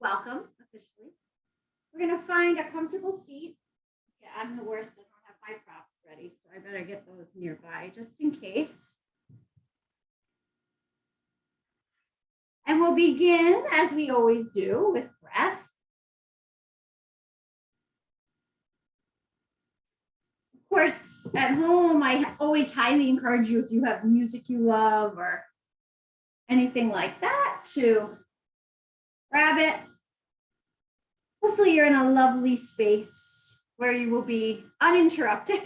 welcome officially. We're going to find a comfortable seat. Okay, I'm the worst. I don't have my props ready, so I better get those nearby just in case. And we'll begin, as we always do, with breath. Of course, at home, I always highly encourage you, if you have music you love or anything like that, to grab it. Hopefully you're in a lovely space where you will be uninterrupted.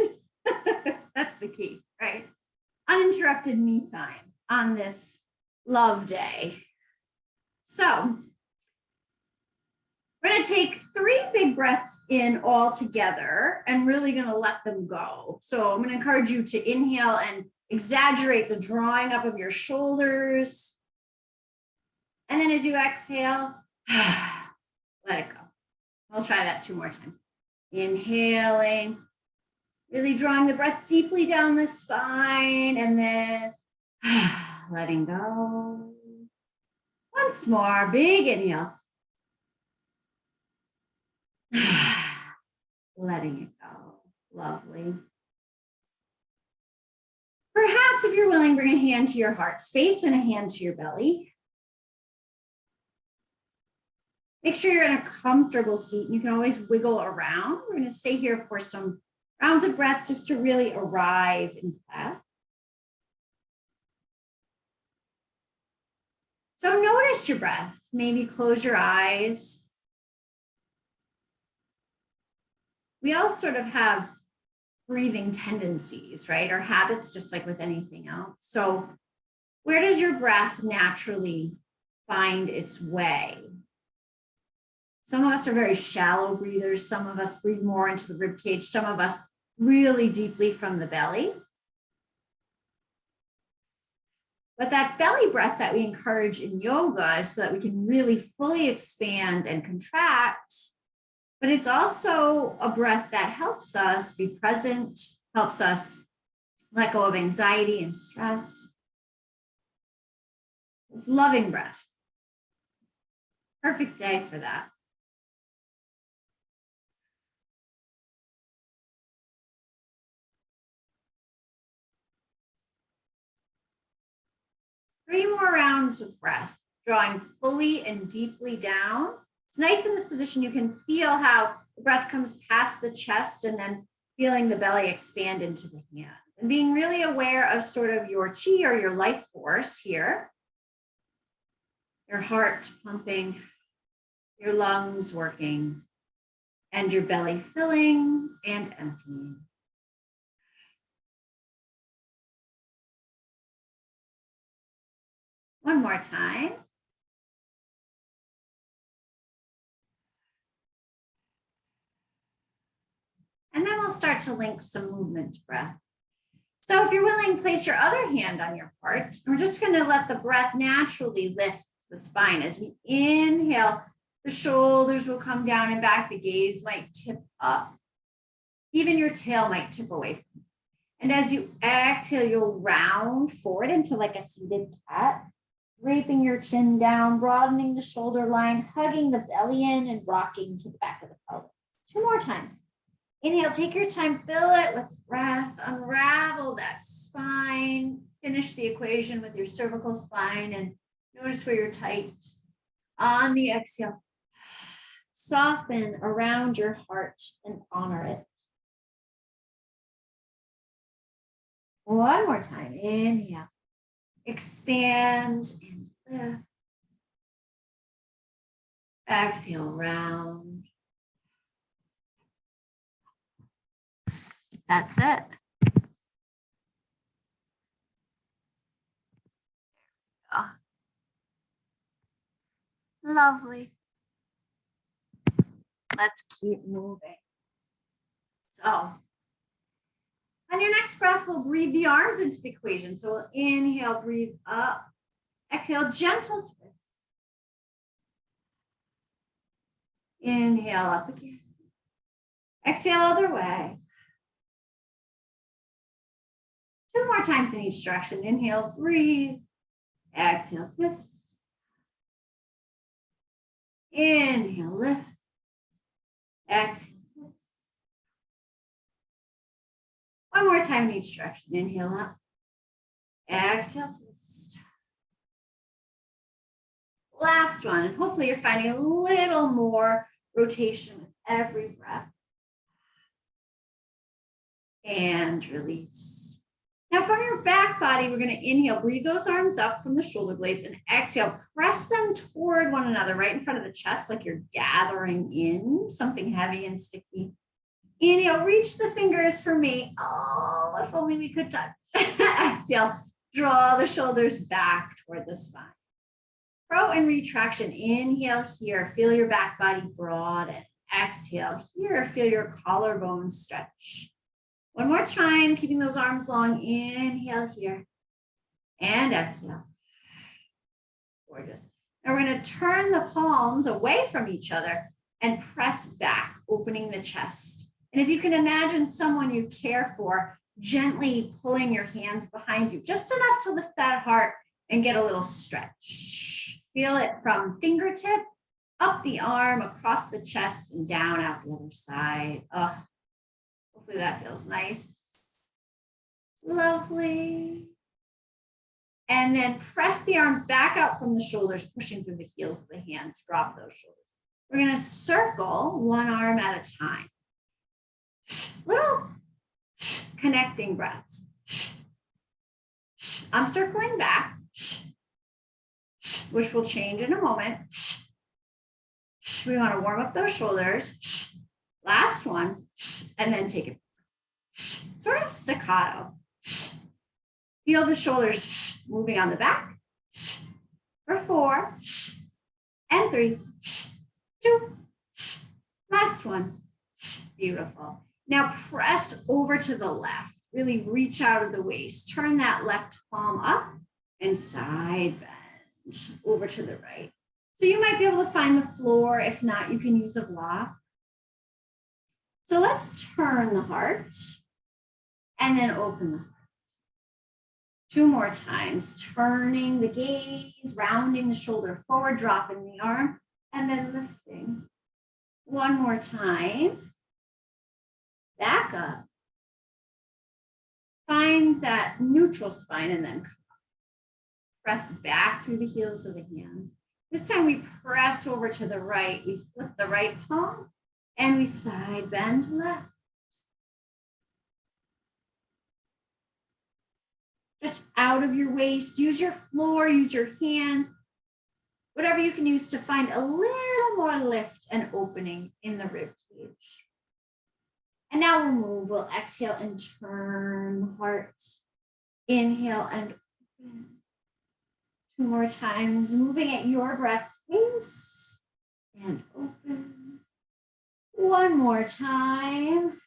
That's the key, right? Uninterrupted me time on this love day. So we're going to take 3 big breaths in all together and really going to let them go. So I'm going to encourage you to inhale and exaggerate the drawing up of your shoulders. And then as you exhale, let it go. I'll try that 2 more times. Inhaling, really drawing the breath deeply down the spine, and then letting go. Once more, big inhale. Letting it go. Lovely. Perhaps if you're willing, bring a hand to your heart space and a hand to your belly. Make sure you're in a comfortable seat. You can always wiggle around. We're going to stay here for some rounds of breath just to really arrive in breath. So notice your breath. Maybe close your eyes. We all sort of have breathing tendencies, right? Or habits, just like with anything else. So where does your breath naturally find its way? Some of us are very shallow breathers. Some of us breathe more into the rib cage. Some of us really deeply from the belly. But that belly breath that we encourage in yoga is so that we can really fully expand and contract. But it's also a breath that helps us be present, helps us let go of anxiety and stress. It's loving breath. Perfect day for that. Three more rounds of breath, drawing fully and deeply down. It's nice in this position. You can feel how the breath comes past the chest and then feeling the belly expand into the hand. And being really aware of sort of your chi or your life force here. Your heart pumping, your lungs working, and your belly filling and emptying. One more time. And then we'll start to link some movement to breath. So if you're willing, place your other hand on your heart. And we're just going to let the breath naturally lift the spine. As we inhale, the shoulders will come down and back. The gaze might tip up. Even your tail might tip away from you. And as you exhale, you'll round forward into like a seated cat, draping your chin down, broadening the shoulder line, hugging the belly in and rocking to the back of the pelvis. 2 more times. Inhale, take your time, fill it with breath, unravel that spine, finish the equation with your cervical spine and notice where you're tight. On the exhale, soften around your heart and honor it. One more time, inhale, expand and lift. Exhale, round. That's it. Oh. Lovely. Let's keep moving. So on your next breath, we'll breathe the arms into the equation. So we'll inhale, breathe up. Exhale, gentle twist. Inhale, up again. Exhale, other way. 2 more times in each direction. Inhale, breathe. Exhale, twist. Inhale, lift. Exhale, twist. One more time in each direction. Inhale up. Exhale, twist. Last one. And hopefully you're finding a little more rotation with every breath. And release. Now from your back body, we're going to inhale, breathe those arms up from the shoulder blades, and exhale, press them toward one another right in front of the chest, like you're gathering in something heavy and sticky. Inhale, reach the fingers for me. Oh, if only we could touch. Exhale, draw the shoulders back toward the spine. Pro and retraction. Inhale here, feel your back body broaden. Exhale here, feel your collarbone stretch. One more time, keeping those arms long. Inhale here and exhale. Gorgeous. Now we're going to turn the palms away from each other and press back, opening the chest. And if you can imagine someone you care for, gently pulling your hands behind you, just enough to lift that heart and get a little stretch. Feel it from fingertip, up the arm, across the chest, and down out the other side. Oh, hopefully that feels nice. Lovely. And then press the arms back out from the shoulders, pushing through the heels of the hands. Drop those shoulders. We're going to circle one arm at a time. Little connecting breaths. I'm circling back, which will change in a moment. We want to warm up those shoulders. Last one, and then take it. Sort of staccato. Feel the shoulders moving on the back. For 4, and 3, 2. Last one. Beautiful. Now press over to the left. Really reach out of the waist. Turn that left palm up and side bend over to the right. So you might be able to find the floor. If not, you can use a block. So let's turn the heart and then open the heart. 2 more times, turning the gaze, rounding the shoulder forward, dropping the arm, and then lifting. 1 more time. Back up. Find that neutral spine and then come up. Press back through the heels of the hands. This time we press over to the right. We flip the right palm and we side bend left. Stretch out of your waist. Use your floor, use your hand. Whatever you can use to find a little more lift and opening in the rib cage. And now we'll move. We'll exhale and turn the heart. Inhale and open. 2 more times, moving at your breath's pace. And open. 1 more time.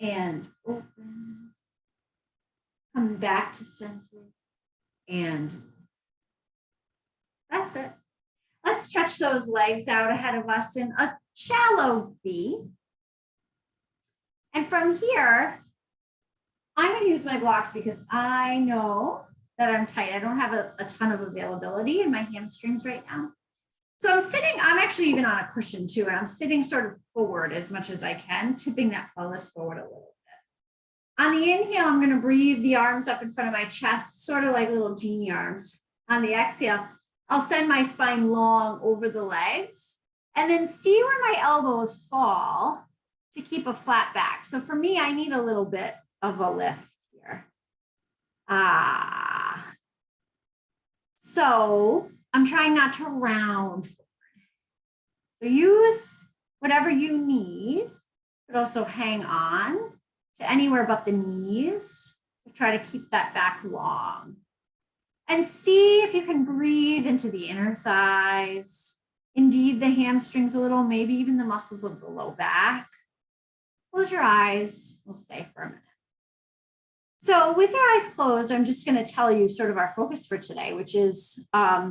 And open. Come back to center. And that's it. Let's stretch those legs out ahead of us in a shallow V. And from here, I'm going to use my blocks because I know that I'm tight. I don't have a ton of availability in my hamstrings right now. So I'm actually even on a cushion too, and I'm sitting sort of forward as much as I can, tipping that pelvis forward a little bit. On the inhale, I'm going to breathe the arms up in front of my chest, sort of like little genie arms. On the exhale, I'll send my spine long over the legs and then see where my elbows fall to keep a flat back. So for me, I need a little bit of a lift here. So I'm trying not to round forward. So use whatever you need, but also hang on to anywhere but the knees to try to keep that back long. And see if you can breathe into the inner thighs. Indeed, the hamstrings a little, maybe even the muscles of the low back. Close your eyes. We'll stay for a minute. So with your eyes closed, I'm just going to tell you sort of our focus for today, which is, I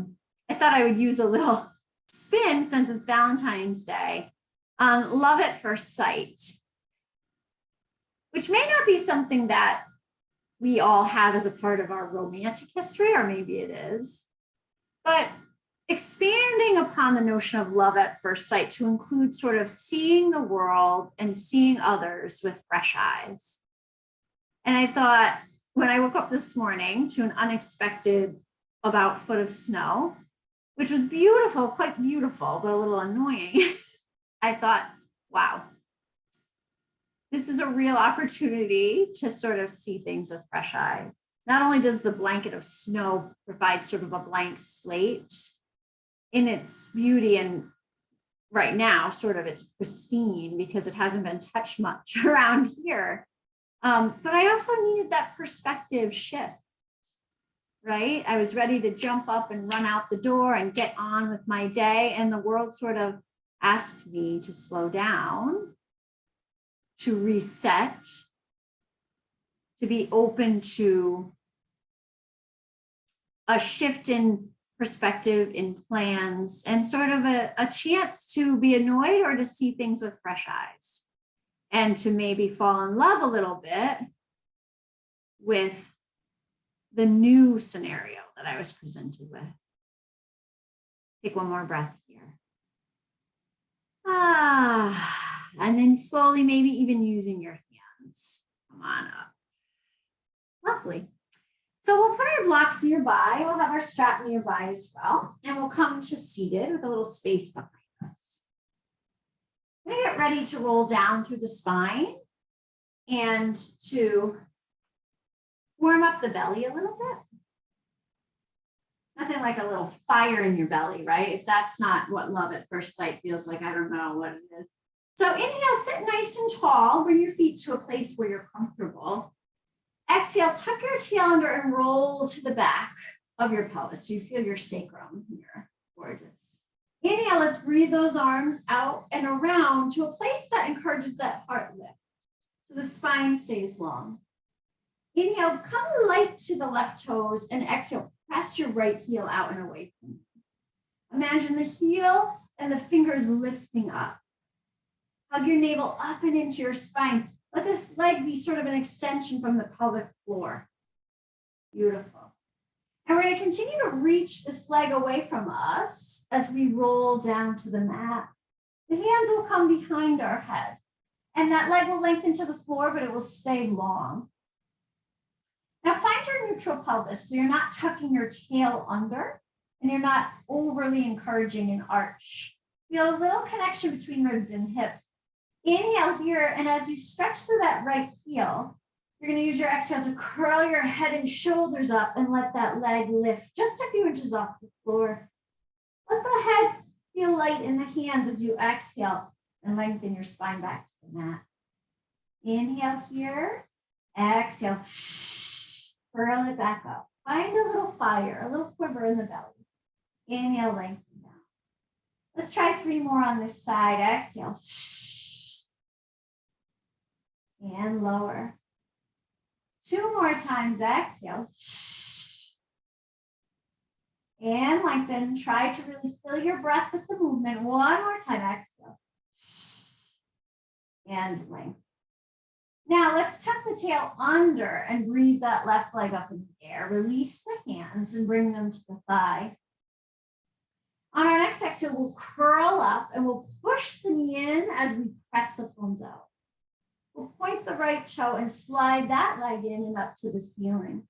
thought I would use a little spin since it's Valentine's Day. Love at first sight, which may not be something that we all have as a part of our romantic history, or maybe it is. But expanding upon the notion of love at first sight to include sort of seeing the world and seeing others with fresh eyes. And I thought, when I woke up this morning to an unexpected about foot of snow, which was beautiful, quite beautiful, but a little annoying, I thought, wow, this is a real opportunity to sort of see things with fresh eyes. Not only does the blanket of snow provide sort of a blank slate in its beauty, and right now sort of it's pristine because it hasn't been touched much around here. But I also needed that perspective shift, right? I was ready to jump up and run out the door and get on with my day. And the world sort of asked me to slow down, to reset, to be open to a shift in perspective, in plans, and sort of a chance to be annoyed or to see things with fresh eyes, and to maybe fall in love a little bit with the new scenario that I was presented with. Take one more breath here. And then slowly, maybe even using your hands. Come on up. Lovely. So we'll put our blocks nearby. We'll have our strap nearby as well. And we'll come to seated with a little space behind us. We're going to get ready to roll down through the spine and to warm up the belly a little bit. Nothing like a little fire in your belly, right? If that's not what love at first sight feels like, I don't know what it is. So inhale, sit nice and tall. Bring your feet to a place where you're comfortable. Exhale, tuck your tail under and roll to the back of your pelvis so you feel your sacrum here. Gorgeous. Inhale, let's breathe those arms out and around to a place that encourages that heart lift so the spine stays long. Inhale, come light to the left toes, and exhale, press your right heel out and away from you. Imagine the heel and the fingers lifting up. Hug your navel up and into your spine. Let this leg be sort of an extension from the pelvic floor. Beautiful. And we're going to continue to reach this leg away from us as we roll down to the mat. The hands will come behind our head, and that leg will lengthen to the floor, but it will stay long. Now find your neutral pelvis so you're not tucking your tail under and you're not overly encouraging an arch. Feel a little connection between ribs and hips. Inhale here, and as you stretch through that right heel, you're going to use your exhale to curl your head and shoulders up and let that leg lift just a few inches off the floor. Let the head feel light in the hands as you exhale and lengthen your spine back to the mat. Inhale here, exhale. Curl it back up. Find a little fire, a little quiver in the belly. Inhale, lengthen down. Let's try 3 more on this side. Exhale. And lower. 2 more times. Exhale. And lengthen. Try to really fill your breath with the movement. 1 more time. Exhale. And lengthen. Now let's tuck the tail under and breathe that left leg up in the air. Release the hands and bring them to the thigh. On our next exhale, we'll curl up and we'll push the knee in as we press the palms out. We'll point the right toe and slide that leg in and up to the ceiling.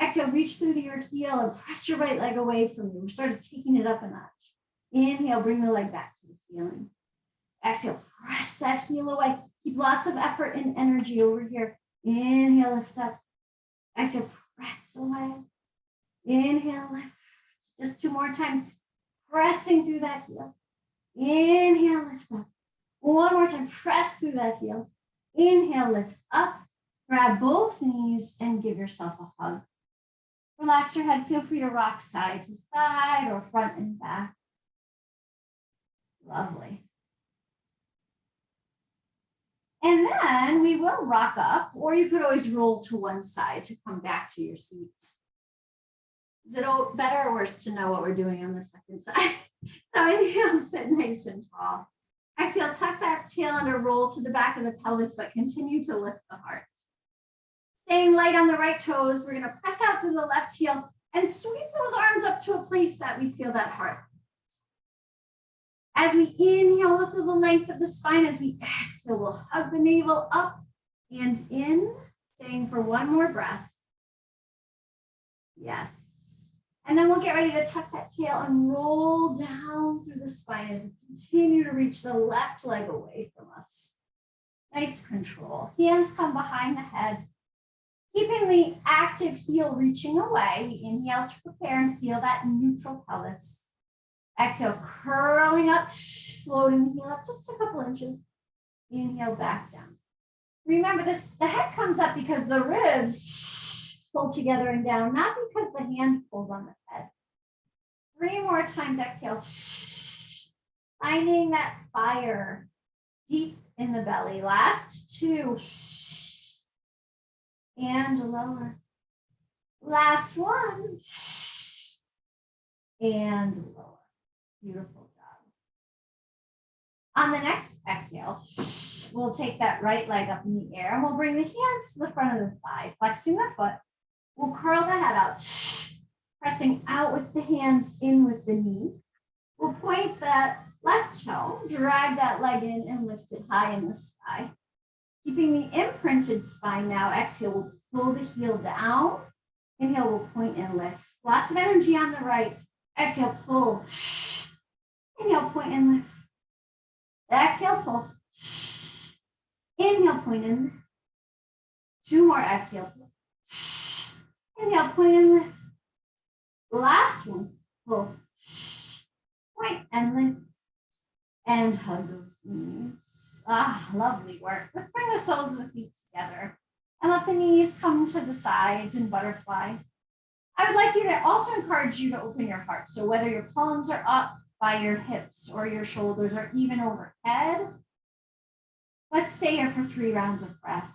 Exhale, reach through to your heel and press your right leg away from you. We're sort of taking it up a notch. Inhale, bring the leg back to the ceiling. Exhale, press that heel away. Keep lots of effort and energy over here. Inhale, lift up. Exhale, press away. Inhale, lift. Just 2 more times. Pressing through that heel. Inhale, lift up. 1 more time. Press through that heel. Inhale, lift up. Grab both knees and give yourself a hug. Relax your head. Feel free to rock side to side or front and back. Lovely. And then we will rock up, or you could always roll to one side to come back to your seat. Is it better or worse to know what we're doing on the second side? So inhale, sit nice and tall. Exhale, tuck that tail under, roll to the back of the pelvis, but continue to lift the heart. Staying light on the right toes, we're going to press out through the left heel, And sweep those arms up to a place that we feel that heart. As we inhale, lift the length of the spine. As we exhale, we'll hug the navel up and in, staying for one more breath. Yes. And then we'll get ready to tuck that tail and roll down through the spine as we continue to reach the left leg away from us. Nice control. Hands come behind the head. Keeping the active heel reaching away, we inhale to prepare and feel that neutral pelvis. Exhale, curling up, floating the heel up just a couple inches. Inhale back down. Remember this, the head comes up because the ribs pull together and down, not because the hand pulls on the head. 3 more times, exhale. Finding that fire deep in the belly. Last 2. And lower. Last 1. And lower. Beautiful job. On the next exhale, we'll take that right leg up in the air and we'll bring the hands to the front of the thigh, flexing the foot. We'll curl the head out, pressing out with the hands, in with the knee. We'll point that left toe, drag that leg in and lift it high in the sky. Keeping the imprinted spine now, exhale, we'll pull the heel down. Inhale, we'll point and lift. Lots of energy on the right. Exhale, pull. Inhale, point and lift. Exhale, pull. Inhale, point and lift. 2 more, exhale, pull. Inhale, point and lift. Last one, pull. Point and lift. And hug those knees. Ah, lovely work. Let's bring the soles of the feet together and let the knees come to the sides in butterfly. I would like you to also encourage you to open your heart. So whether your palms are up by your hips or your shoulders or even overhead, let's stay here for 3 rounds of breath.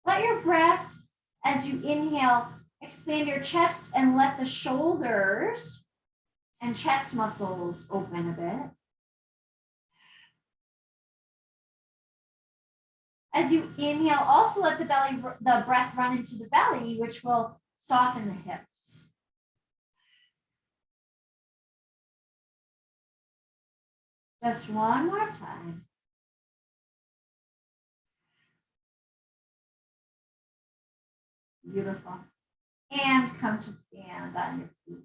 Let your breath, as you inhale, expand your chest and let the shoulders and chest muscles open a bit. As you inhale, also let the breath run into the belly, which will soften the hips. Just one more time. Beautiful. And come to stand on your feet.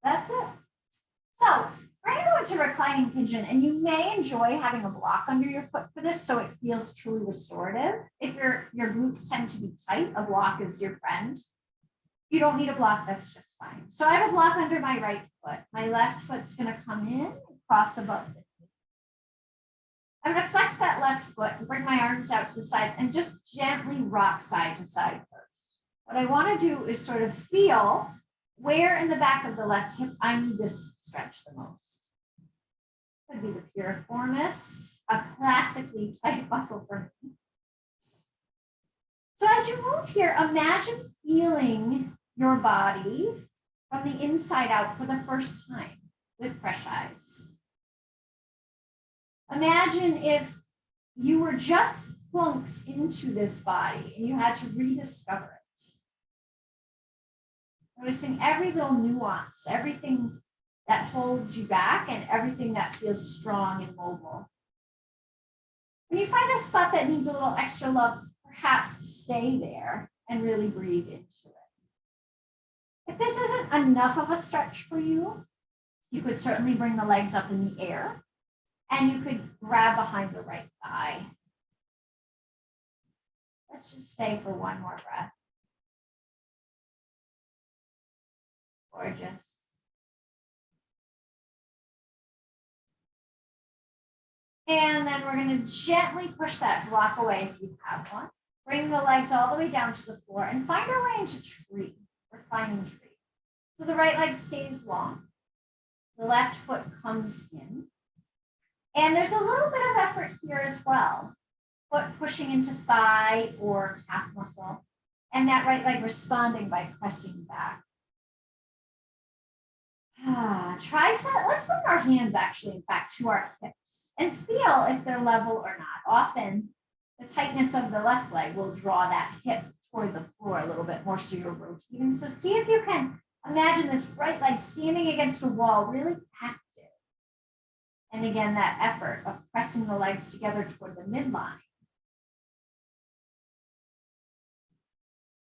That's it. So we're going to go into reclining pigeon, and you may enjoy having a block under your foot for this so it feels truly restorative. If your glutes tend to be tight, a block is your friend. You don't need a block, that's just fine. So I have a block under my right foot. My left foot's going to come in and cross above the knee. I'm going to flex that left foot and bring my arms out to the side and just gently rock side to side first. What I want to do is sort of feel where in the back of the left hip I need this stretch the most. Could be the piriformis, a classically tight muscle for me. So as you move here, imagine feeling your body from the inside out for the first time with fresh eyes. Imagine if you were just plunked into this body and you had to rediscover it. Noticing every little nuance, everything that holds you back and everything that feels strong and mobile. When you find a spot that needs a little extra love, perhaps stay there and really breathe into it. If this isn't enough of a stretch for you, you could certainly bring the legs up in the air and you could grab behind the right thigh. Let's just stay for one more breath. Gorgeous. And then we're going to gently push that block away if you have one. Bring the legs all the way down to the floor and find our way into tree, reclining tree. So the right leg stays long. The left foot comes in. And there's a little bit of effort here as well. Foot pushing into thigh or calf muscle. And that right leg responding by pressing back. Let's bring our hands actually, in fact, to our hips and feel if they're level or not. Often the tightness of the left leg will draw that hip toward the floor a little bit more, so you're rotating. So see if you can imagine this right leg standing against a wall, really active. And again, that effort of pressing the legs together toward the midline.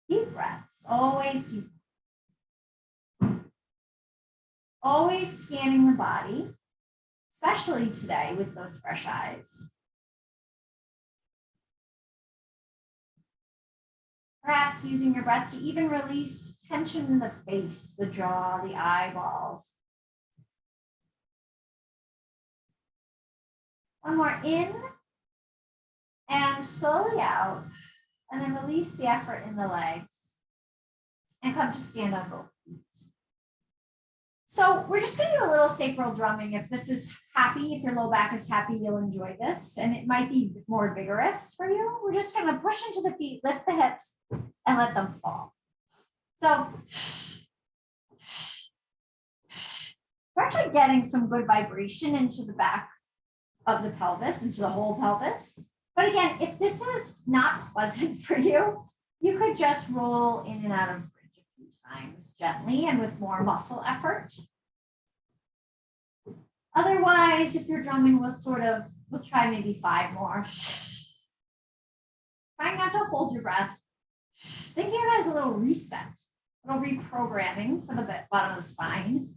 Deep breaths, always scanning the body, especially today with those fresh eyes. Perhaps using your breath to even release tension in the face, the jaw, the eyeballs. One more in and slowly out, and then release the effort in the legs and come to stand on both feet. So we're just going to do a little sacral drumming. If this is happy, if your low back is happy, you'll enjoy this, and it might be more vigorous for you. We're just going to push into the feet, lift the hips, and let them fall. So we're actually getting some good vibration into the back of the pelvis, into the whole pelvis. But again, if this is not pleasant for you, you could just roll in and out of bridge a few times gently and with more muscle effort. Otherwise, if you're drumming, we'll try maybe 5 more. Trying not to hold your breath. Think of it as a little reset, a little reprogramming for the bottom of the spine.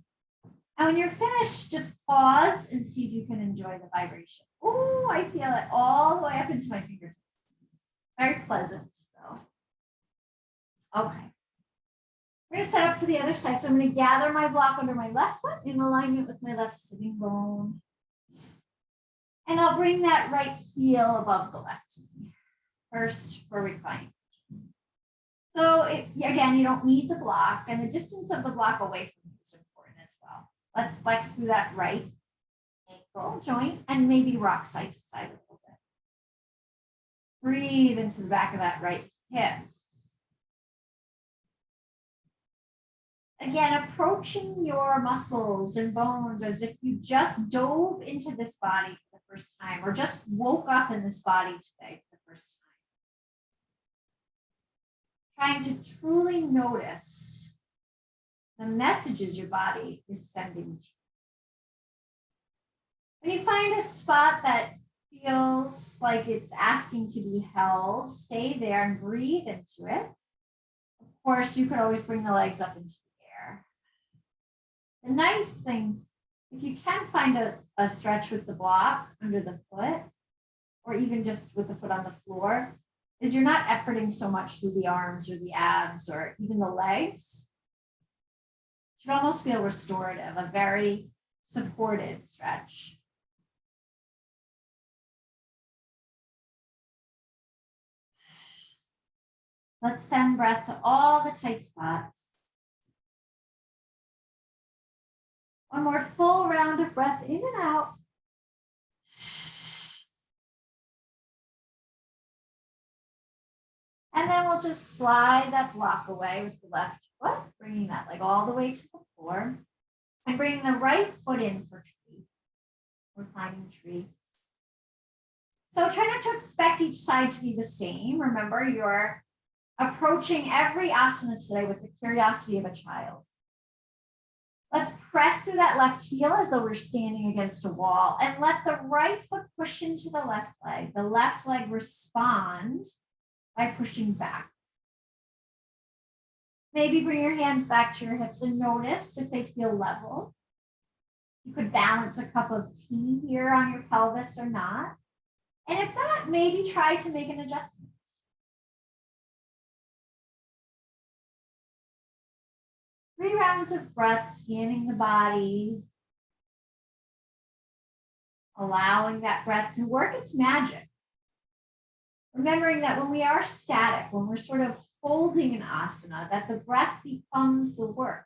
And when you're finished, just pause and see if you can enjoy the vibration. Oh, I feel it all the way up into my fingertips. Very pleasant, though. Okay. We're going to set up for the other side. So I'm going to gather my block under my left foot in alignment with my left sitting bone. And I'll bring that right heel above the left knee. First for reclining. So again, you don't need the block, and the distance of the block away from you is important as well. Let's flex through that right ankle joint and maybe rock side to side a little bit. Breathe into the back of that right hip. Again, approaching your muscles and bones as if you just dove into this body for the first time, or just woke up in this body today for the first time. Trying to truly notice the messages your body is sending to you. When you find a spot that feels like it's asking to be held, stay there and breathe into it. Of course, you could always bring the legs up into the air. The nice thing, if you can find a stretch with the block under the foot, or even just with the foot on the floor, is you're not efforting so much through the arms or the abs or even the legs. It should almost feel restorative, a very supported stretch. Let's send breath to all the tight spots. One more full round of breath in and out. And then we'll just slide that block away with the left foot, bringing that leg all the way to the floor, and bringing the right foot in for tree, reclining tree. So try not to expect each side to be the same. Remember, you're approaching every asana today with the curiosity of a child. Let's press through that left heel as though we're standing against a wall, and let the right foot push into the left leg respond by pushing back. Maybe bring your hands back to your hips and notice if they feel level. You could balance a cup of tea here on your pelvis or not. And if not, maybe try to make an adjustment. Three rounds of breath, scanning the body, allowing that breath to work its magic. Remembering that when we are static, when we're sort of holding an asana, that the breath becomes the work.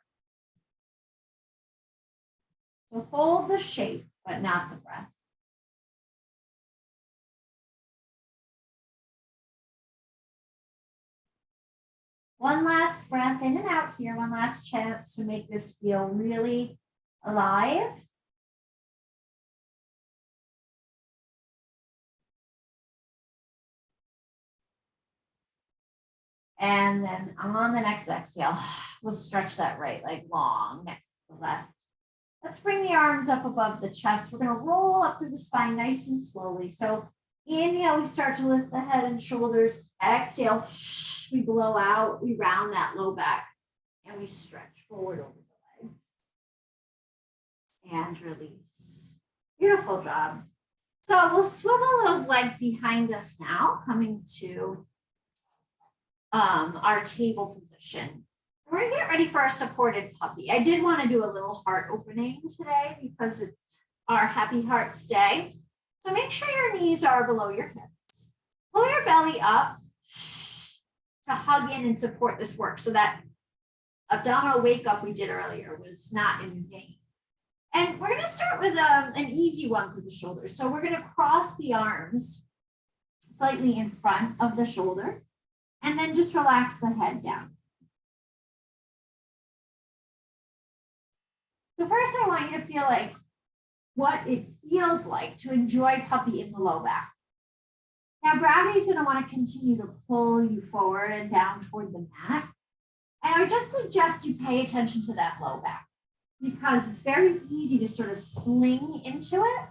So hold the shape, but not the breath. One last breath in and out here, one last chance to make this feel really alive. And then on the next exhale, we'll stretch that right leg long next to the left. Let's bring the arms up above the chest. We're going to roll up through the spine nice and slowly. So inhale, we start to lift the head and shoulders. Exhale, we blow out, we round that low back, and we stretch forward over the legs. And release. Beautiful job. So we'll swivel those legs behind us now, coming to our table position. We're gonna get ready for our supported puppy. I did want to do a little heart opening today because it's our Happy Hearts Day. So make sure your knees are below your hips. Pull your belly up to hug in and support this work. So that abdominal wake up we did earlier was not in vain. And we're going to start with an easy one for the shoulders. So we're going to cross the arms slightly in front of the shoulder and then just relax the head down. So first I want you to feel like what it feels like to enjoy puppy in the low back. Now gravity is going to want to continue to pull you forward and down toward the mat. And I would just suggest you pay attention to that low back because it's very easy to sort of sling into it.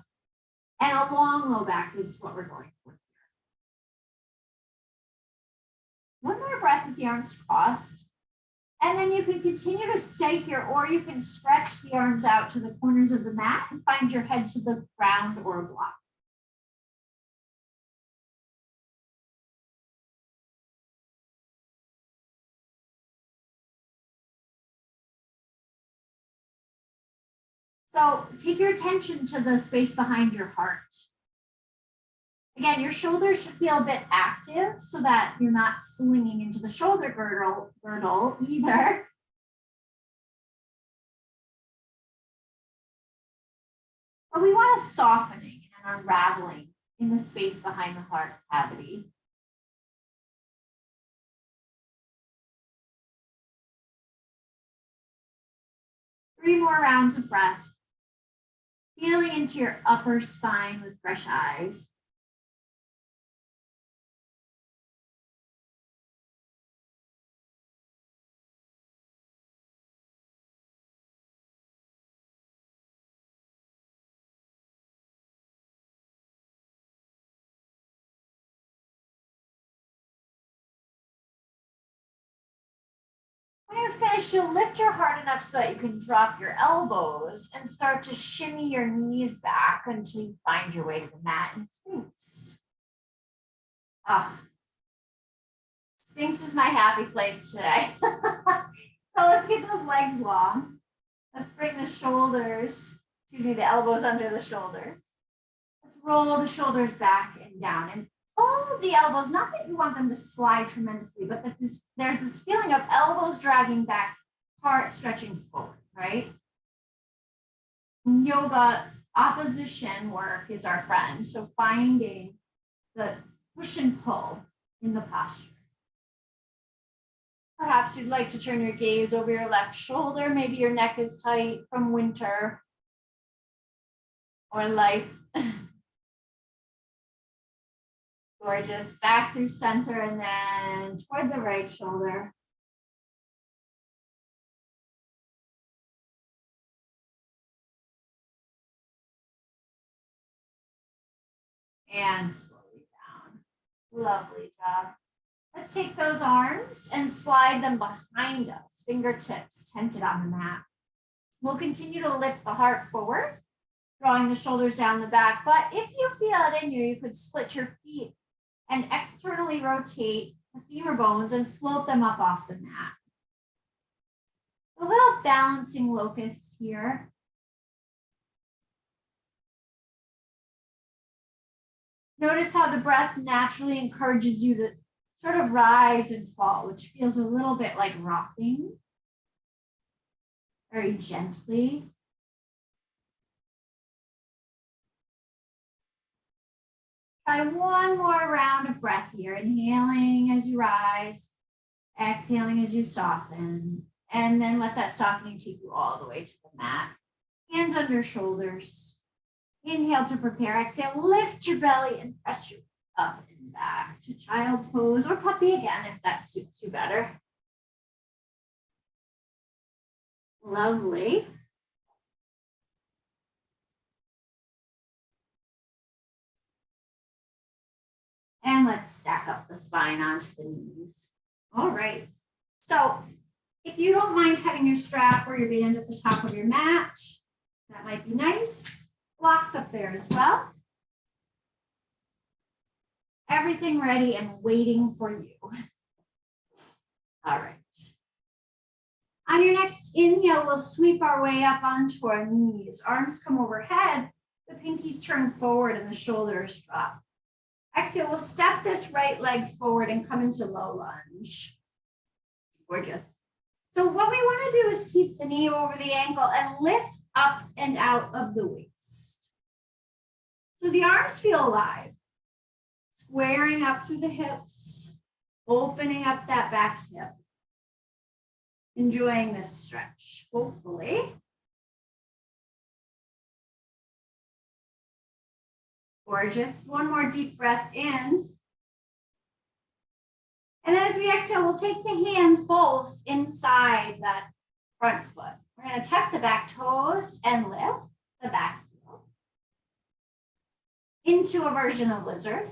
And a long low back is what we're going for here. One more breath with the arms crossed. And then you can continue to stay here, or you can stretch the arms out to the corners of the mat and find your head to the ground or a block. So take your attention to the space behind your heart. Again, your shoulders should feel a bit active so that you're not slinging into the shoulder girdle either. But we want a softening and unraveling in the space behind the heart cavity. Three more rounds of breath. Feeling into your upper spine with fresh eyes. When you're finished, you'll lift your heart enough so that you can drop your elbows and start to shimmy your knees back until you find your way to the mat in Sphinx. Sphinx is my happy place today. So let's get those legs long. Let's bring the shoulders, the elbows under the shoulders. Let's roll the shoulders back and down and pull the elbows, not that you want them to slide tremendously, but that there's this feeling of elbows dragging back, heart stretching forward, right? In yoga, opposition work is our friend. So finding the push and pull in the posture. Perhaps you'd like to turn your gaze over your left shoulder. Maybe your neck is tight from winter or life. Gorgeous. Back through center and then toward the right shoulder. And slowly down. Lovely job. Let's take those arms and slide them behind us, fingertips tented on the mat. We'll continue to lift the heart forward, drawing the shoulders down the back. But if you feel it in you could split your feet and externally rotate the femur bones and float them up off the mat. A little balancing locust here. Notice how the breath naturally encourages you to sort of rise and fall, which feels a little bit like rocking, very gently. Try one more round of breath here, inhaling as you rise, exhaling as you soften, and then let that softening take you all the way to the mat. Hands under shoulders. Inhale to prepare, exhale, lift your belly and press your up and back to child's pose or puppy again, if that suits you better. Lovely. And let's stack up the spine onto the knees. All right. So if you don't mind having your strap or your band at the top of your mat, that might be nice. Blocks up there as well. Everything ready and waiting for you. All right. On your next inhale, we'll sweep our way up onto our knees. Arms come overhead, the pinkies turn forward and the shoulders drop. Exhale, we'll step this right leg forward and come into low lunge. Gorgeous. So what we want to do is keep the knee over the ankle and lift up and out of the waist. So the arms feel alive. Squaring up through the hips, opening up that back hip. Enjoying this stretch, hopefully. Gorgeous. One more deep breath in. And then as we exhale, we'll take the hands both inside that front foot. We're going to tuck the back toes and lift the back heel into a version of lizard,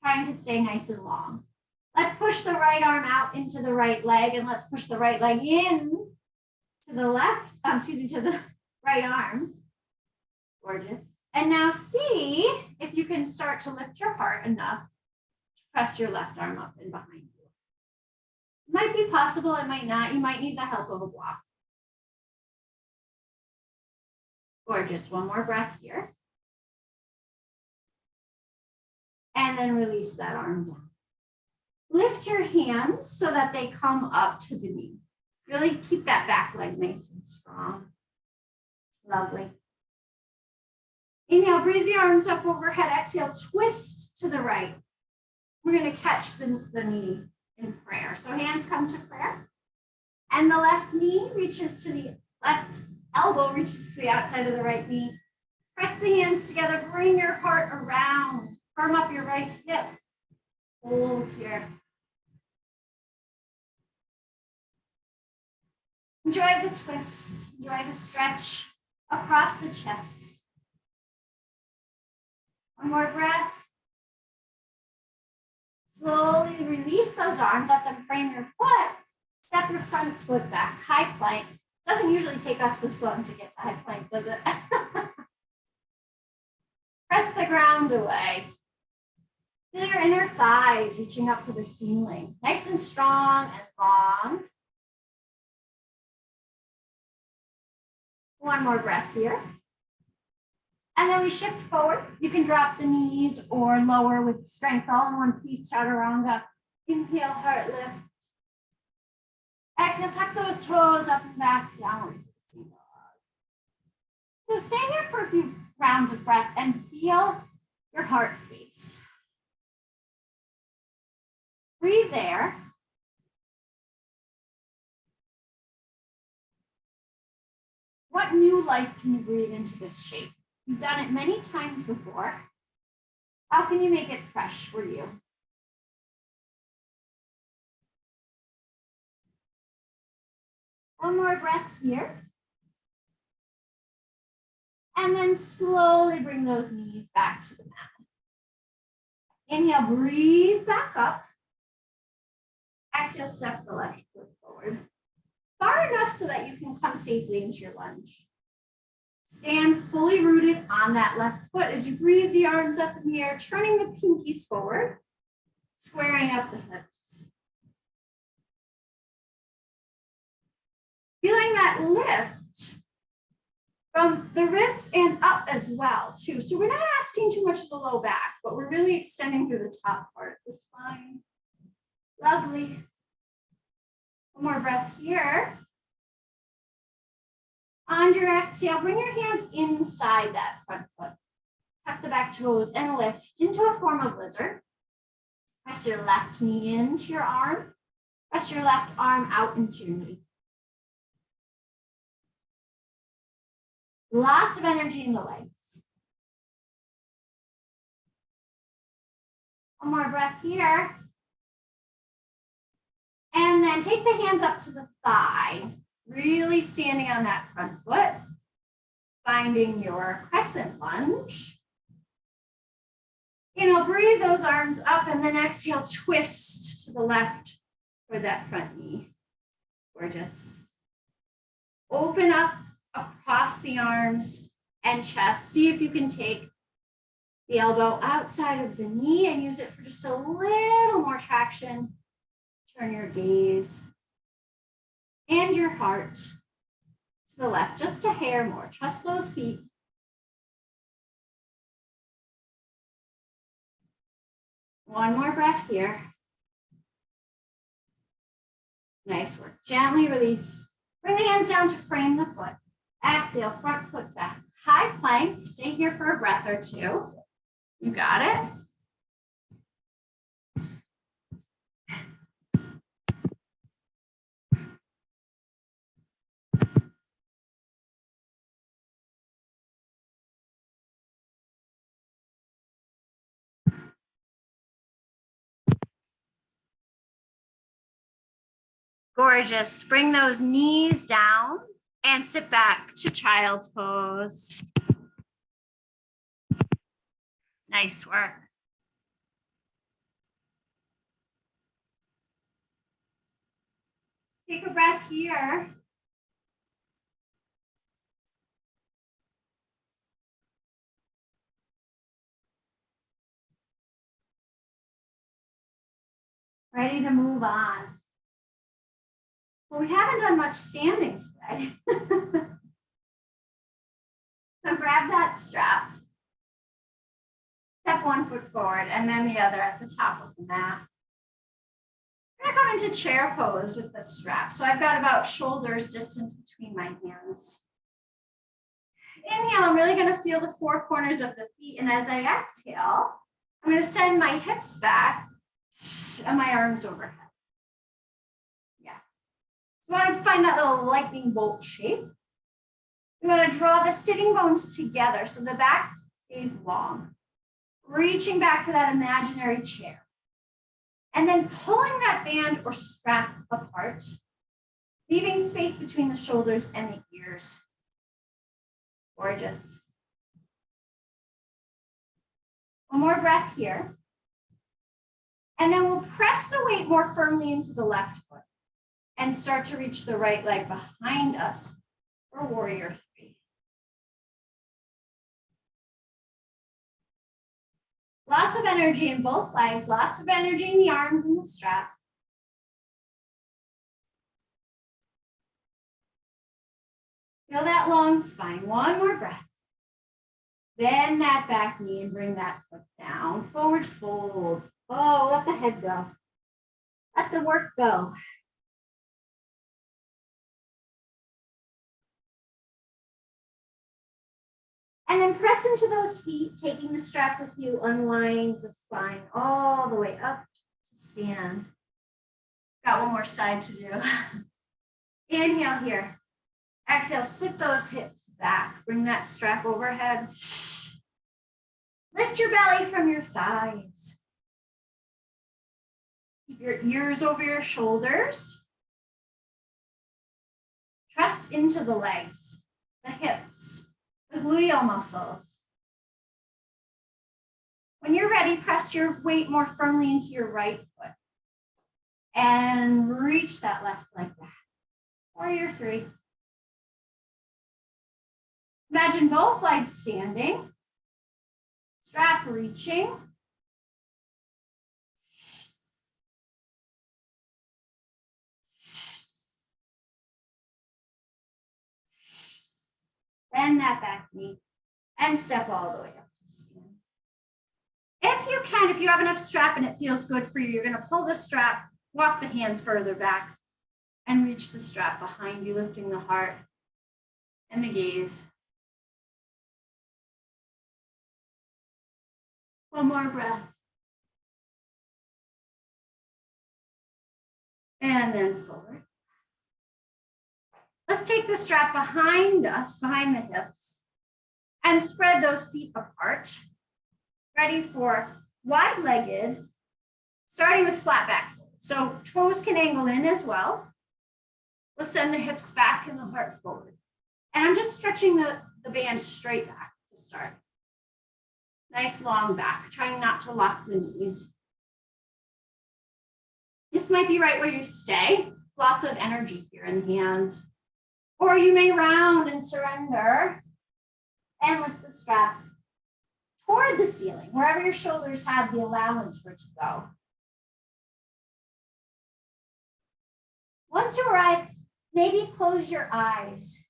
trying to stay nice and long. Let's push the right arm out into the right leg, and let's push the right leg in to the left, to the right arm. Gorgeous. And now see if you can start to lift your heart enough to press your left arm up and behind you. It might be possible, it might not. You might need the help of a block. Gorgeous. One more breath here. And then release that arm down. Lift your hands so that they come up to the knee. Really keep that back leg nice and strong. Lovely. Inhale, breathe the arms up overhead. Exhale, twist to the right. We're going to catch the knee in prayer. So hands come to prayer. And the left knee reaches to the left elbow, reaches to the outside of the right knee. Press the hands together. Bring your heart around. Firm up your right hip. Hold here. Enjoy the twist. Enjoy the stretch across the chest. One more breath. Slowly release those arms. Let them frame your foot. Step your front foot back. High plank. Doesn't usually take us this long to get to high plank, does it? Press the ground away. Feel your inner thighs reaching up to the ceiling. Nice and strong and long. One more breath here. And then we shift forward. You can drop the knees or lower with strength all in one piece, chaturanga. Inhale, heart lift. Exhale, tuck those toes up and back, downward facing dog. So stay here for a few rounds of breath and feel your heart space. Breathe there. What new life can you breathe into this shape? You've done it many times before. How can you make it fresh for you? One more breath here. And then slowly bring those knees back to the mat. Inhale, breathe back up. Exhale, step the left foot forward. Far enough so that you can come safely into your lunge. Stand fully rooted on that left foot as you breathe the arms up in the air, turning the pinkies forward, squaring up the hips. Feeling that lift from the ribs and up as well, too. So we're not asking too much of the low back, but we're really extending through the top part of the spine. Lovely. One more breath here. On your exhale, bring your hands inside that front foot. Tuck the back toes and lift into a form of lizard. Press your left knee into your arm. Press your left arm out into your knee. Lots of energy in the legs. One more breath here. And then take the hands up to the thigh, really standing on that front foot, finding your crescent lunge. Breathe those arms up and then exhale, twist to the left for that front knee. Gorgeous. Open up across the arms and chest. See if you can take the elbow outside of the knee and use it for just a little more traction. Turn your gaze and your heart to the left, just a hair more. Trust those feet. One more breath here. Nice work. Gently release. Bring the hands down to frame the foot. Exhale, front foot back. High plank. Stay here for a breath or two. You got it. Gorgeous. Bring those knees down and sit back to child's pose. Nice work. Take a breath here. Ready to move on. Well, we haven't done much standing today. So grab that strap. Step one foot forward and then the other at the top of the mat. I'm gonna come into chair pose with the strap. So I've got about shoulders distance between my hands. Inhale, I'm really gonna feel the four corners of the feet. And as I exhale, I'm gonna send my hips back and my arms overhead. Yeah. So you wanna find that little lightning bolt shape. You wanna draw the sitting bones together so the back stays long. Reaching back for that imaginary chair. And then pulling that band or strap apart, leaving space between the shoulders and the ears. Gorgeous. One more breath here. And then we'll press the weight more firmly into the left foot and start to reach the right leg behind us for warrior three. Lots of energy in both legs, lots of energy in the arms and the strap. Feel that long spine. One more breath. Bend that back knee and bring that foot down. Forward fold. Oh, let the head go. Let the work go. And then press into those feet, taking the strap with you, unwind the spine all the way up to stand. Got one more side to do. Inhale here. Exhale, sit those hips back. Bring that strap overhead. Lift your belly from your thighs. Keep your ears over your shoulders. Trust into the legs, the hips, the gluteal muscles. When you're ready, press your weight more firmly into your right foot and reach that left leg back. Warrior three. Imagine both legs standing, strap reaching. Bend that back knee and step all the way up to stand. If you can, if you have enough strap and it feels good for you, you're gonna pull the strap, walk the hands further back and reach the strap behind you, lifting the heart and the gaze. One more breath. And then forward. Let's take the strap behind us, behind the hips, and spread those feet apart. Ready for wide-legged starting with flat back fold. So toes can angle in as well. We'll send the hips back and the heart forward. And I'm just stretching the band straight back to start. Nice long back, trying not to lock the knees. This might be right where you stay. There's lots of energy here in the hands. Or you may round and surrender and lift the strap toward the ceiling, wherever your shoulders have the allowance for it to go. Once you arrive, maybe close your eyes.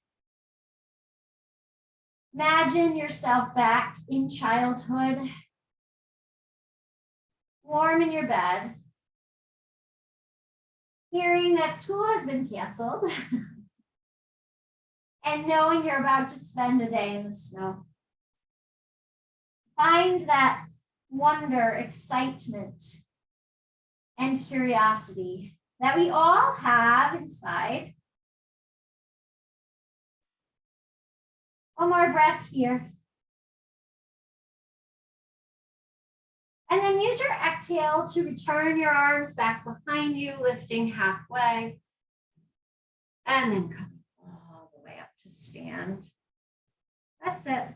Imagine yourself back in childhood, warm in your bed, hearing that school has been canceled, and knowing you're about to spend a day in the snow. Find that wonder, excitement, and curiosity that we all have inside. One more breath here. And then use your exhale to return your arms back behind you, lifting halfway. And then come all the way up to stand. That's it.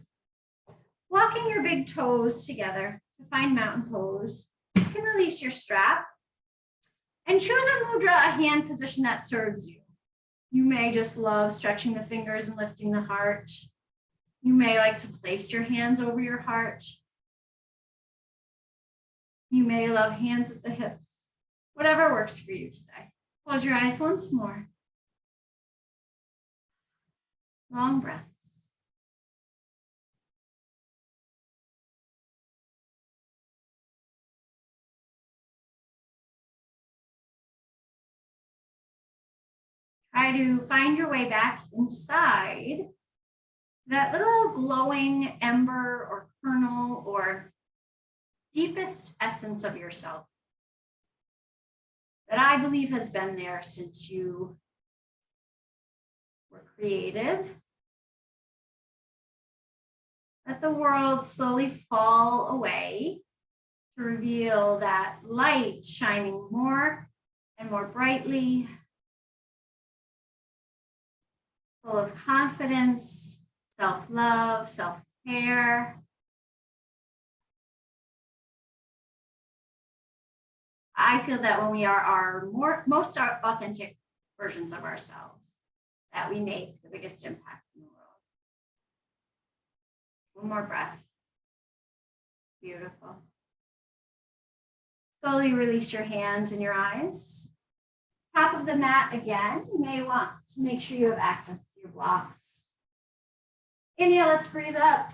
Walking your big toes together to find mountain pose. You can release your strap and choose a mudra, a hand position that serves you. You may just love stretching the fingers and lifting the heart. You may like to place your hands over your heart. You may love hands at the hips. Whatever works for you today. Close your eyes once more. Long breaths. Try to find your way back inside that little glowing ember or kernel or deepest essence of yourself that I believe has been there since you were created. Let the world slowly fall away to reveal that light shining more and more brightly, full of confidence, self-love, self-care. I feel that when we are our most authentic versions of ourselves, that we make the biggest impact in the world. One more breath. Beautiful. Slowly release your hands and your eyes. Top of the mat again. You may want to make sure you have access to your blocks. Inhale, let's breathe up.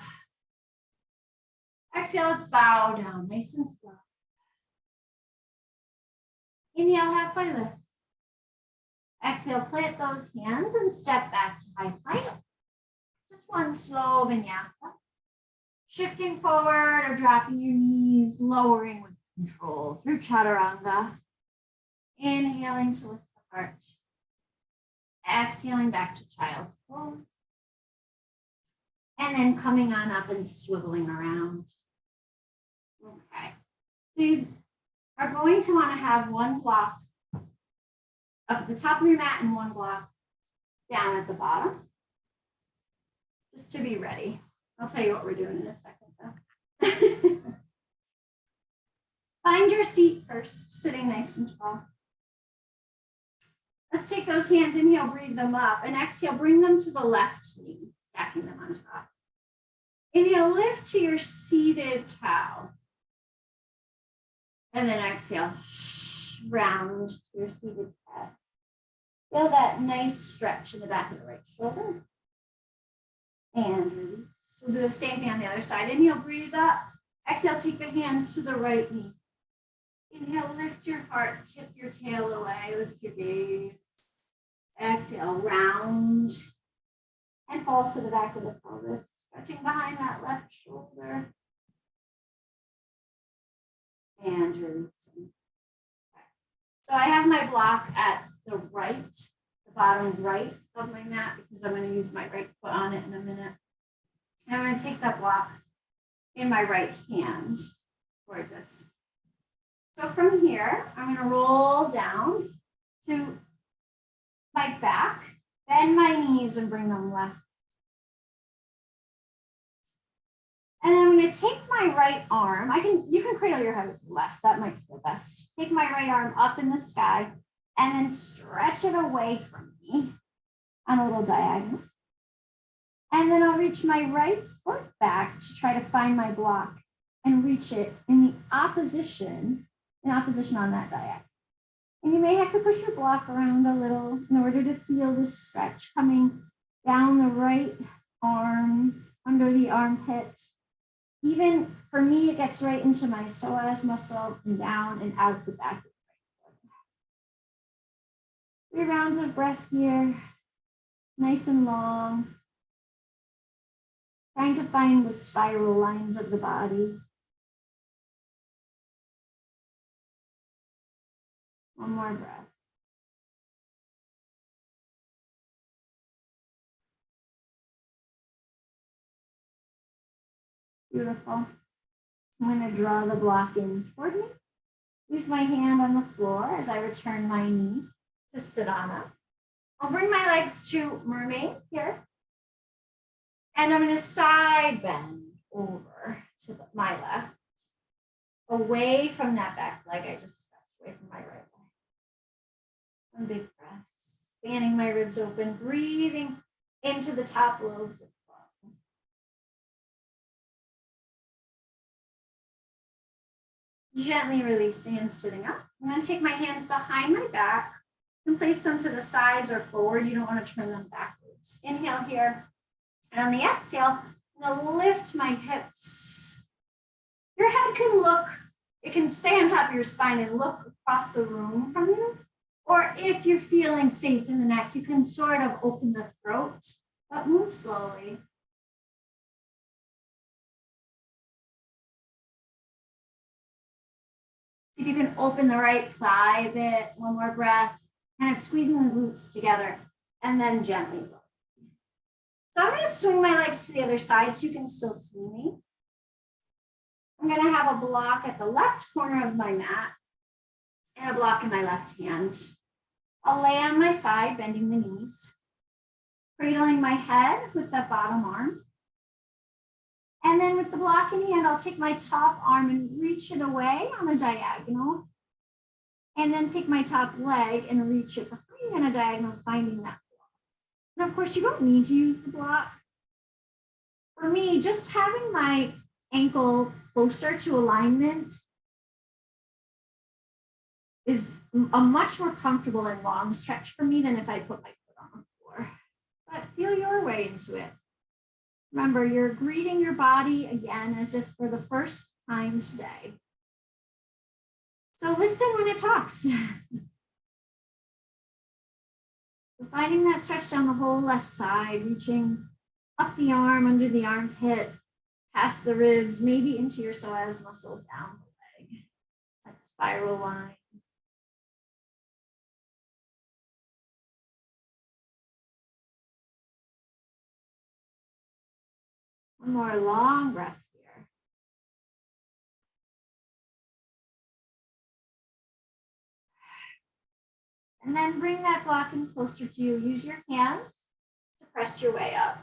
Exhale, let's bow down, nice and slow. Inhale, halfway lift. Exhale, plant those hands and step back to high plank. Just one slow vinyasa. Shifting forward or dropping your knees, lowering with control through chaturanga. Inhaling to lift the heart. Exhaling back to child's pose. And then coming on up and swiveling around. Okay. So you are going to want to have one block up at the top of your mat and one block down at the bottom. Just to be ready. I'll tell you what we're doing in a second though. Find your seat first, sitting nice and tall. Let's take those hands, inhale, breathe them up, and exhale, bring them to the left knee, stacking them on top. Inhale, lift to your seated cow. And then exhale, round to your seated cat. Feel that nice stretch in the back of the right shoulder. And release. We'll do the same thing on the other side. Inhale, breathe up. Exhale, take the hands to the right knee. Inhale, lift your heart, tip your tail away, lift your gaze. Exhale, round and fall to the back of the pelvis, stretching behind that left shoulder. And releasing. Okay. So I have my block at the right, the bottom right of my mat because I'm going to use my right foot on it in a minute. And I'm going to take that block in my right hand toward this. So from here, I'm going to roll down to my back, bend my knees and bring them left. And then I'm going to take my right arm. You can cradle your head with the left. That might feel best. Take my right arm up in the sky and then stretch it away from me on a little diagonal. And then I'll reach my right foot back to try to find my block and reach it in opposition on that diagonal. And you may have to push your block around a little in order to feel this stretch coming down the right arm, under the armpit. Even for me, it gets right into my psoas muscle and down and out the back of the right foot. 3 rounds of breath here, nice and long. Trying to find the spiral lines of the body. One more breath. Beautiful. I'm going to draw the block in toward me. Use my hand on the floor as I return my knee to Siddhana. I'll bring my legs to mermaid here. And I'm going to side bend over to my left, away from that back leg I just stretched, away from my right leg. One big breath, spanning my ribs open, breathing into the top lobes of the body. Gently releasing and sitting up. I'm going to take my hands behind my back and place them to the sides or forward. You don't want to turn them backwards. Inhale here. And on the exhale, I'm going to lift my hips. Your head can look, it can stay on top of your spine and look across the room from you. Or if you're feeling safe in the neck, you can sort of open the throat, but move slowly. See if you can open the right thigh a bit. One more breath, kind of squeezing the glutes together, and then gently lower. So I'm going to swing my legs to the other side so you can still see me. I'm going to have a block at the left corner of my mat and a block in my left hand. I'll lay on my side, bending the knees, cradling my head with that bottom arm. And then with the block in hand, I'll take my top arm and reach it away on a diagonal. And then take my top leg and reach it behind on a diagonal, finding that. And of course, you don't need to use the block. For me, just having my ankle closer to alignment is a much more comfortable and long stretch for me than if I put my foot on the floor. But feel your way into it. Remember, you're greeting your body again as if for the first time today. So listen when it talks. Finding that stretch down the whole left side, reaching up the arm, under the armpit, past the ribs, maybe into your psoas muscle, down the leg. That spiral line. One more long breath here. And then bring that block in closer to you. Use your hands to press your way up.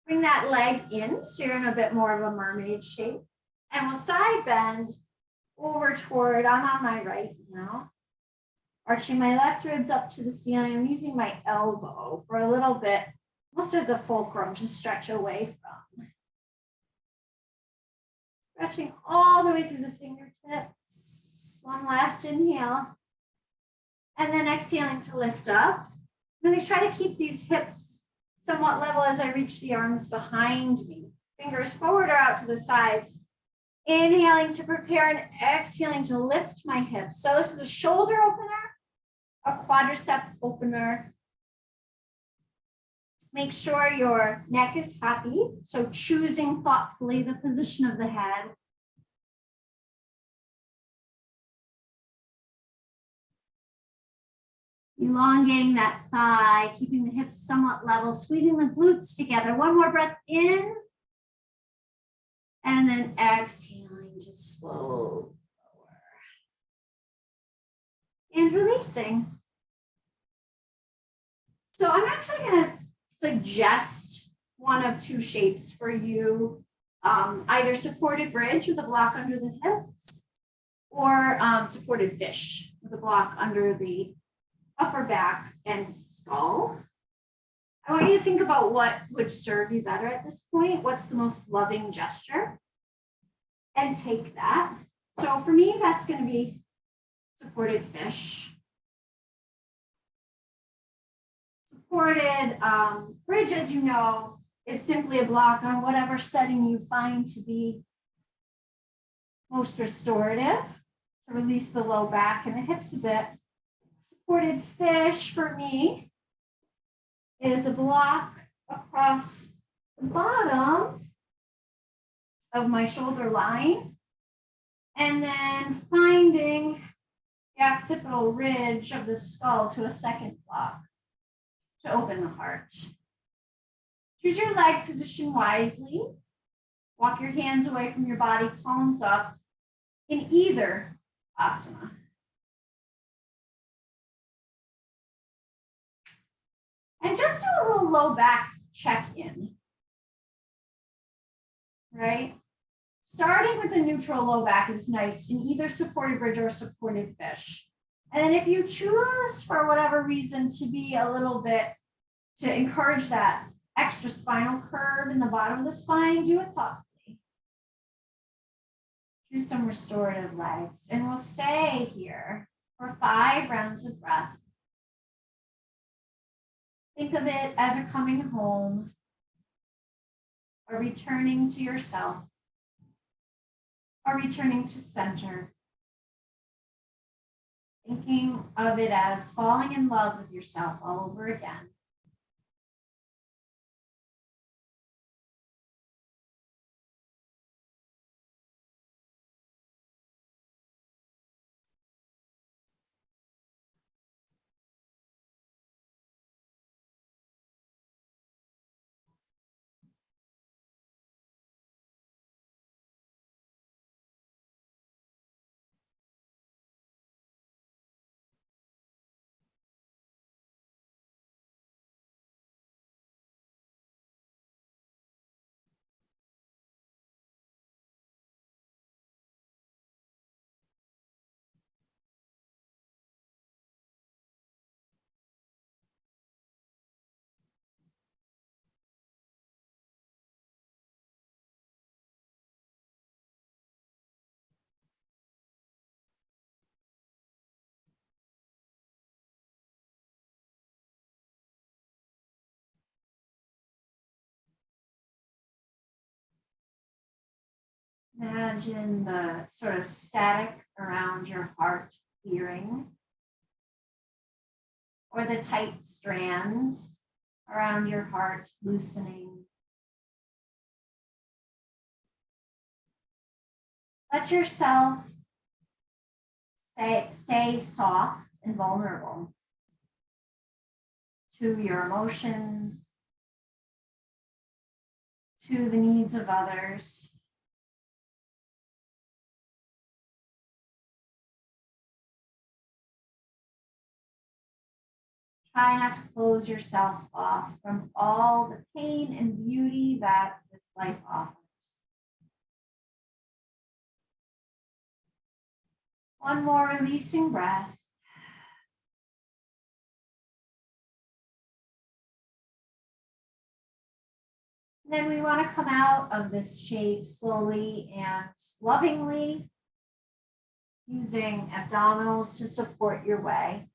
Bring that leg in so you're in a bit more of a mermaid shape. And we'll side bend over toward, I'm on my right now. Arching my left ribs up to the ceiling. I'm using my elbow for a little bit, almost as a fulcrum to stretch away from. Stretching all the way through the fingertips. One last inhale. And then exhaling to lift up. I'm going to try to keep these hips somewhat level as I reach the arms behind me. Fingers forward or out to the sides. Inhaling to prepare and exhaling to lift my hips. So this is a shoulder opener, a quadricep opener. Make sure your neck is happy. So choosing thoughtfully the position of the head. Elongating that thigh, keeping the hips somewhat level, squeezing the glutes together. One more breath in. And then exhaling, just slow lower. releasing. So I'm actually going to suggest one of two shapes for you, either supported bridge with a block under the hips or supported fish with a block under the upper back and skull. I want you to think about what would serve you better at this point. What's the most loving gesture? And take that. So for me, that's going to be supported fish. Supported bridge, as you know, is simply a block on whatever setting you find to be most restorative, to release the low back and the hips a bit. Supported fish for me is a block across the bottom of my shoulder line, and then finding the occipital ridge of the skull to a second block to open the heart. Choose your leg position wisely. Walk your hands away from your body, palms up in either asana. And just do a little low back check-in, right? Starting with a neutral low back is nice in either supported bridge or supported fish. And then if you choose for whatever reason to be a little bit, to encourage that extra spinal curve in the bottom of the spine, do it thoughtfully. Do some restorative legs, and we'll stay here for 5 rounds of breath. Think of it as a coming home or returning to yourself or returning to center. Thinking of it as falling in love with yourself all over again. Imagine the sort of static around your heart clearing, or the tight strands around your heart loosening. Let yourself stay soft and vulnerable to your emotions, to the needs of others. Try not to close yourself off from all the pain and beauty that this life offers. One more releasing breath. And then we want to come out of this shape slowly and lovingly, using abdominals to support your way.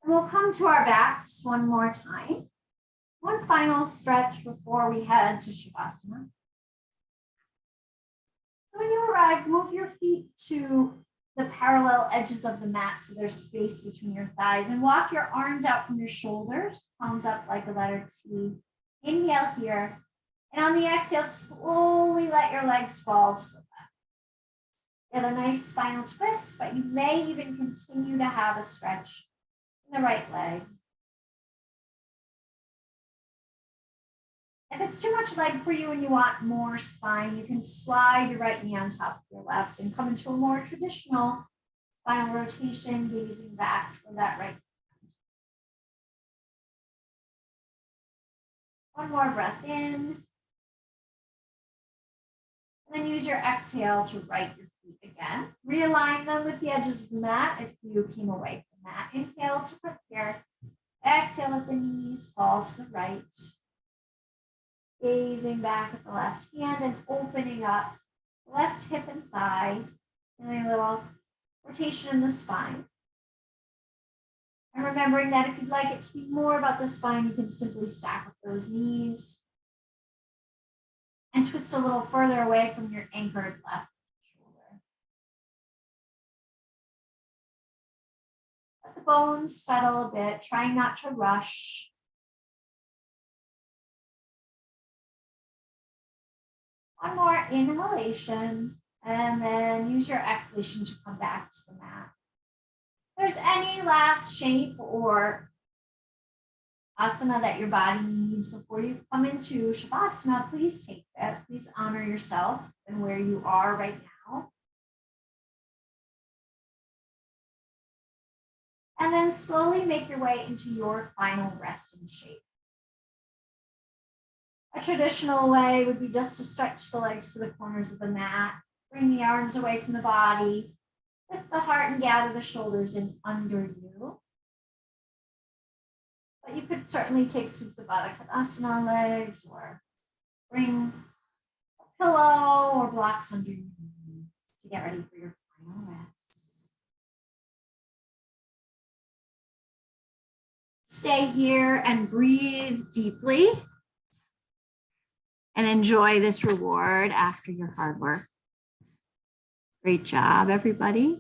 And we'll come to our backs one more time. One final stretch before we head to Shavasana. So when you arrive, move your feet to the parallel edges of the mat so there's space between your thighs, and walk your arms out from your shoulders, palms up like a letter T. Inhale here, and on the exhale, slowly let your legs fall to the left. You have a nice spinal twist, but you may even continue to have a stretch in the right leg. If it's too much leg for you and you want more spine, you can slide your right knee on top of your left and come into a more traditional Final rotation, gazing back toward that right. One more breath in. And then use your exhale to right your feet again. Realign them with the edges of the mat if you came away from that. Inhale to prepare. Exhale at the knees, fall to the right. Gazing back at the left hand and opening up left hip and thigh. Feeling a little rotation in the spine. And remembering that if you'd like it to be more about the spine, you can simply stack up those knees and twist a little further away from your anchored left shoulder. Let the bones settle a bit, trying not to rush. One more inhalation, and then use your exhalation to come back to the mat. If there's any last shape or asana that your body needs before you come into Shavasana, please take it. Please honor yourself and where you are right now. And then slowly make your way into your final resting shape. A traditional way would be just to stretch the legs to the corners of the mat, bring the arms away from the body, lift the heart and gather the shoulders in under you. But you could certainly take Supta Baddha Konasana legs or bring a pillow or blocks under your knees to get ready for your final rest. Stay here and breathe deeply and enjoy this reward after your hard work. Great job, everybody.